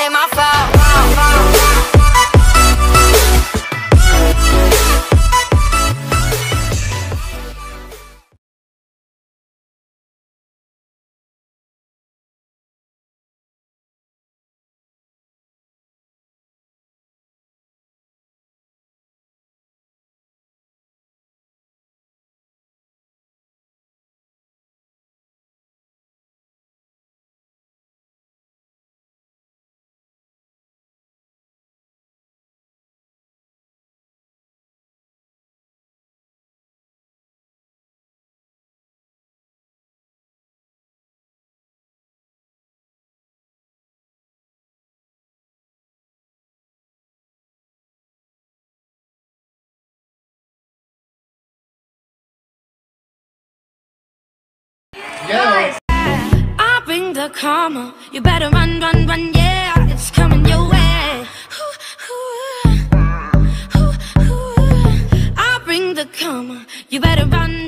ain't my fault. Guys. I bring the karma. You better run, run, run, yeah. It's coming your way. I bring the karma. You better run.